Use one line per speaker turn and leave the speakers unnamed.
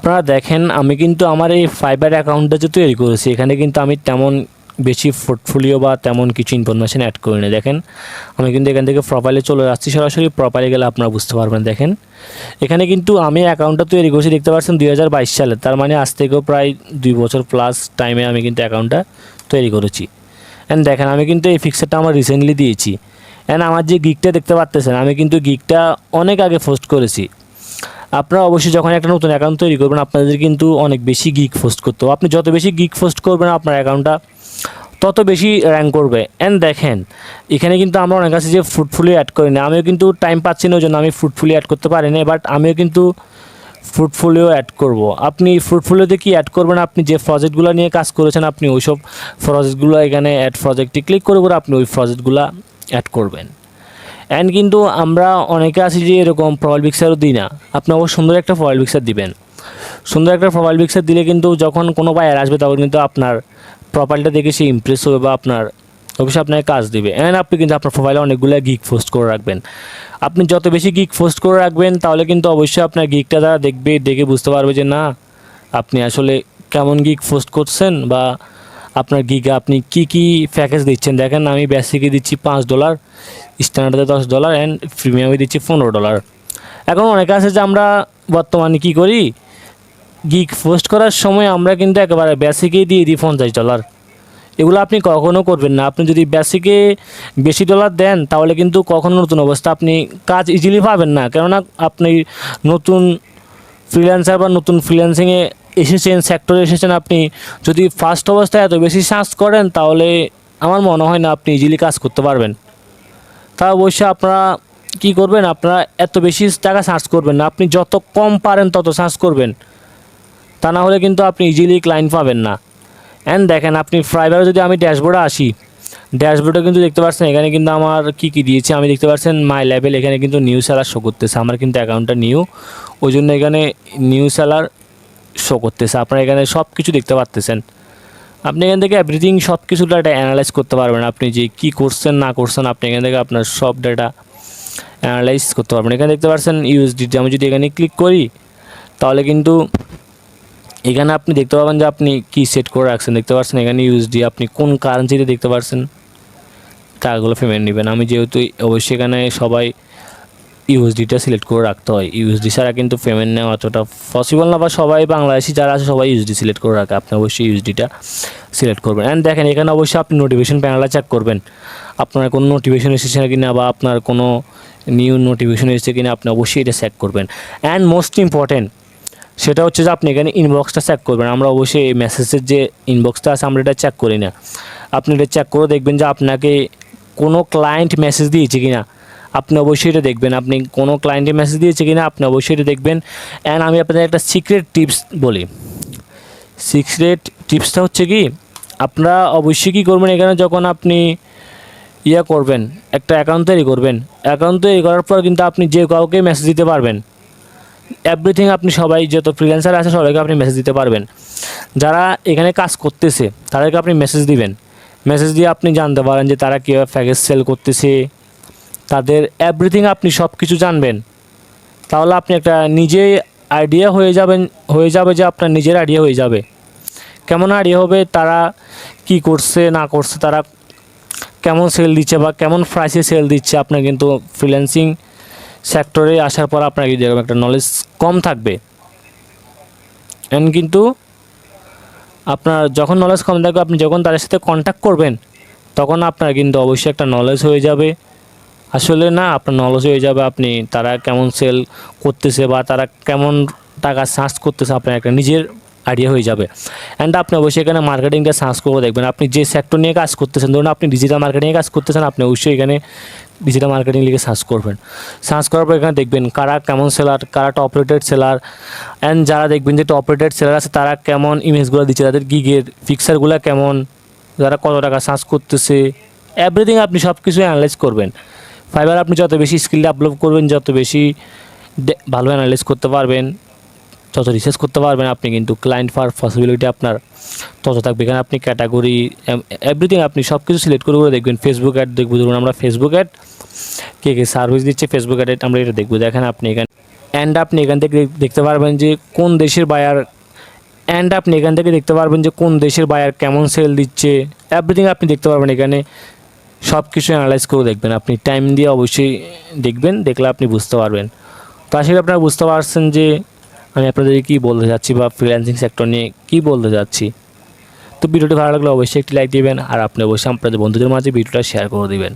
আপনারা দেখেন আমি কিন্তু আমার এই ফাইবার অ্যাকাউন্টটা যে তৈরি করেছি এখানে কিন্তু আমি তেমন বেশি পোর্টফোলিও বা তেমন কিছু ইনফরমেশন অ্যাড করি না। দেখেন আমি কিন্তু এখান থেকে প্রোফাইলে চলে যাচ্ছি, সরাসরি প্রোফাইলে গেলে আপনারা বুঝতে পারবেন। দেখেন এখানে কিন্তু আমি অ্যাকাউন্টটা তৈরি করেছি, দেখতে পাচ্ছেন 2022 সালে, তার মানে আজ থেকেও প্রায় 2 বছর প্লাস টাইমে আমি কিন্তু অ্যাকাউন্টটা তৈরি করেছি। অ্যান্ড দেখেন আমি কিন্তু এই ফিক্সারটা আমার রিসেন্টলি দিয়েছি। অ্যান্ড আমার যে গিগটা দেখতে পাচ্ছেন আমি কিন্তু গিগটা অনেক আগে পোস্ট করেছি। আপনারা অবশ্যই যখন একটা নতুন অ্যাকাউন্ট তৈরি করবেন আপনাদের কিন্তু অনেক বেশি গিগ পোস্ট করতে হবে। আপনি যত বেশি গিগ পোস্ট করবেন আপনার অ্যাকাউন্টটা তত বেশি র্যাঙ্ক করবে। অ্যান্ড দেখেন এখানে কিন্তু আমরা অনেক আছে যে ফ্রুটফুলি অ্যাড করি না, আমিও কিন্তু টাইম পাচ্ছি না, ওই জন্য আমি ফ্রুটফুলি অ্যাড করতে পারি না, বাট আমিও কিন্তু ফ্রুটফুলিও অ্যাড করব। আপনি ফ্রুটফুলিওতে কি অ্যাড করবেন, আপনি যে প্রজেক্টগুলো নিয়ে কাজ করেছেন আপনি ওইসব প্রজেক্টগুলো এখানে অ্যাড প্রজেক্টে ক্লিক করে আপনি ওই প্রজেক্টগুলো অ্যাড করবেন। অ্যান্ড কিন্তু আমরা অনেকে আছি যে এরকম প্রোফাইল পিকচারও দিই না, আপনি অবশ্য সুন্দর একটা প্রোফাইল পিকচার দিবেন। সুন্দর একটা প্রোফাইল পিকচার দিলে কিন্তু যখন কোনো বায়ার আসবে তখন কিন্তু আপনার প্রোফাইলটা দেখে সে ইমপ্রেস হবে বা আপনার অবশ্যই আপনাকে কাজ দিবে। অ্যান্ড আপনি কিন্তু আপনার প্রোফাইলে অনেকগুলো গিগ পোস্ট করে রাখবেন। আপনি যত বেশি গিগ পোস্ট করে রাখবেন তাহলে কিন্তু অবশ্যই আপনার গিগটা তারা দেখে বুঝতে পারবে যে না আপনি আসলে কেমন গিগ পোস্ট করছেন বা আপনার গিগে আপনি কি প্যাকেজ দিচ্ছেন। দেখেন আমি বেসিকে দিচ্ছি $5, স্ট্যান্ডার্ডে $10 অ্যান্ড প্রিমিয়ামে দিচ্ছি $15। এখন অনেকে আছে যে আমরা বর্তমানে কি করি, গিগ পোস্ট করার সময় আমরা কিন্তু একেবারে বেসিকেই দিয়ে দিই $50। এগুলো আপনি কখনও করবেন না। আপনি যদি বেসিকে বেশি ডলার দেন তাহলে কিন্তু কখনো নতুন অবস্থা আপনি কাজ ইজিলি পাবেন না, কেননা আপনি নতুন ফ্রিল্যান্সার বা নতুন ফ্রিল্যান্সিংয়ে এসেছেন, সেক্টরে এসেছেন, আপনি যদি ফার্স্ট অবস্থায় এত বেশি সার্চ করেন তাহলে আমার মনে হয় না আপনি ইজিলি কাজ করতে পারবেন। তা অবশ্যই আপনারা কী করবেন, আপনারা এত বেশি টাকা সার্চ করবেন না, আপনি যত কম পারেন তত সার্চ করবেন, তা না হলে কিন্তু আপনি ইজিলি ক্লায়েন্ট পাবেন না। অ্যান্ড দেখেন আপনি ফাইবারে যদি আমি ড্যাশবোর্ডে আসি, ড্যাশবোর্ডে কিন্তু দেখতে পাচ্ছেন এখানে কিন্তু আমার কী দিয়েছে আমি দেখতে পাচ্ছেন মাই লেভেল, এখানে কিন্তু নিউ সেলার শো করতেছে, আমার কিন্তু অ্যাকাউন্টটা নিউ, ওই জন্য এখানে নিউ সেলার শো করতেছে। আপনারা এখানে সব কিছু দেখতে পাচ্ছেন, আপনি এখান থেকে এভরিথিং সব কিছু ডাটা অ্যানালাইজ করতে পারবেন। আপনি যে কী করছেন না করছেন আপনি এখান থেকে আপনার সব ডাটা অ্যানালাইজ করতে পারবেন। এখানে দেখতে পাচ্ছেন ইউএসডিটি, আমি যদি এখানে ক্লিক করি তাহলে কিন্তু এখানে আপনি দেখতে পাবেন যে আপনি কি সেট করে রাখছেন। দেখতে পাচ্ছেন এখানে ইউএসডি, আপনি কোন কারেন্সিতে দেখতে পাচ্ছেন টাকাগুলো পেমেন্ট নেবেন। আমি যেহেতু অবশ্যই এখানে সবাই ইউএসডিটা সিলেক্ট করে রাখতে হয়, ইউএসডি ছাড়া কিন্তু পেমেন্ট নেওয়া অতটা পসিবল না, বা সবাই বাংলাদেশি যারা আছে সবাই ইউএসডি সিলেক্ট করে রাখে, আপনি অবশ্যই ইউএসডিটা সিলেক্ট করবেন। অ্যান্ড দেখেন এখানে অবশ্যই আপনি নোটিফিকেশন প্যানেলটা চেক করবেন, আপনার কোনো নোটিফিকেশন এসেছে কিনা বা আপনার কোনো নিউ নোটিফিকেশন এসেছে কিনা আপনি অবশ্যই এটা চেক করবেন। অ্যান্ড মোস্ট ইম্পর্টেন্ট সেটা হচ্ছে যে আপনি এখানে ইনবক্সটা চেক করবেন। আমরা অবশ্যই এই মেসেজের যে ইনবক্সটা আছে আমরা এটা চেক করি না, আপনি এটা চেক করে দেখবেন যে আপনাকে কোনো ক্লায়েন্ট মেসেজ দিয়েছে কিনা, আপনি অবশ্যই এটা দেখবেন। আপনি কোনো ক্লায়েন্টের মেসেজ দিয়েছে কিনা আপনি অবশ্যই এটা দেখবেন। অ্যান্ড আমি আপনাদের একটা সিক্রেট টিপস বলি, সিক্রেট টিপসটা হচ্ছে কি, আপনারা অবশ্যই কী করবেন, এখানে যখন আপনি করবেন একটা অ্যাকাউন্ট তৈরি করবেন, অ্যাকাউন্ট তৈরি করার পর কিন্তু আপনি যে কাউকে মেসেজ দিতে পারবেন, এভরিথিং আপনি সবাই যত ফ্রিল্যান্সার আছে সবাইকে আপনি মেসেজ দিতে পারবেন। যারা এখানে কাজ করতেছে তাদেরকে আপনি মেসেজ দিবেন, মেসেজ দিয়ে আপনি জানতে পারেন যে তারা কীভাবে প্যাকেজ সেল করতেছে, তাদের এভরিথিং আপনি সব কিছু জানবেন। তাহলে আপনি একটা নিজেই আইডিয়া হয়ে যাবে যে আপনার নিজের আইডিয়া হয়ে যাবে। কেমন আইডিয়া হবে, তারা কি করছে না করছে, তারা কেমন সেল দিচ্ছে বা কেমন প্রাইসে সেল দিচ্ছে। আপনার কিন্তু ফ্রিল্যান্সিং সেক্টরে আসার পর আপনার যেরকম একটা নলেজ কম থাকবে, অ্যান্ড কিন্তু আপনার যখন নলেজ কম থাকবে আপনি যখন তাদের সাথে কন্ট্যাক্ট করবেন তখন আপনার কিন্তু অবশ্যই একটা নলেজ হয়ে যাবে। আসলে না আপনার নলেজ হয়ে যাবে আপনি তারা কেমন সেল করতেছে বা তারা কেমন টাকা সার্চ করতেছে, আপনার একটা নিজের আইডিয়া হয়ে যাবে। অ্যান্ড আপনি অবশ্যই এখানে মার্কেটিংটা সার্চ করে দেখবেন, আপনি যে সেক্টর নিয়ে কাজ করতেছেন, ধরুন আপনি ডিজিটাল মার্কেটিংয়ে কাজ করতেছেন, আপনি অবশ্যই এখানে ডিজিটাল মার্কেটিং লিখে সার্চ করবেন। সার্চ করার পর এখানে দেখবেন কারা কেমন সেলার, কারা টপ রেটেড সেলার, অ্যান্ড যারা দেখবেন যে টপ রেটেড সেলার আছে তারা কেমন ইমেজগুলো দিচ্ছে, তাদের গিগের পিকচারগুলো কেমন, যারা কত টাকা সার্চ করতেছে, এভরিথিং আপনি সব কিছু অ্যানালাইজ করবেন। ফাইবার আপনি যত বেশি স্কিল ডেভেলপ করবেন, যত বেশি ভালো অ্যানালাইজ করতে পারবেন, যত রিসার্চ করতে পারবেন, আপনি কিন্তু ক্লায়েন্ট পাওয়ার পসিবিলিটি আপনার তত থাকবে। এখানে আপনি ক্যাটাগরি এভরিথিং আপনি সব কিছু সিলেক্ট করে দেখবেন। ফেসবুক অ্যাড দেখবো, ধরুন আমরা ফেসবুক অ্যাড কে সার্ভিস দিচ্ছে, ফেসবুক অ্যাড আমরা এটা দেখবো। দেখেন আপনি এখানে অ্যান্ড আপনি এখান থেকে দেখতে পারবেন যে কোন দেশের বায়ার, অ্যান্ড আপনি এখান থেকে দেখতে পারবেন যে কোন দেশের বায়ার কেমন সেল দিচ্ছে, এভরিথিং আপনি দেখতে পারবেন এখানে। সব কিছু অ্যানালাইজ করে দেখবেন, আপনি টাইম দিয়ে অবশ্যই দেখবেন, দেখলে আপনি বুঝতে পারবেন। তো আশা করি আপনারা বুঝতে পারছেন যে আমি আপনাদের কী বলতে যাচ্ছি বা ফ্রিল্যান্সিং সেক্টর নিয়ে কী বলতে যাচ্ছি। তো ভিডিওটি ভালো লাগলে অবশ্যই একটি লাইক দিবেন, আর আপনি অবশ্যই আপনাদের বন্ধুদের মাঝে ভিডিওটা শেয়ার করে দিবেন।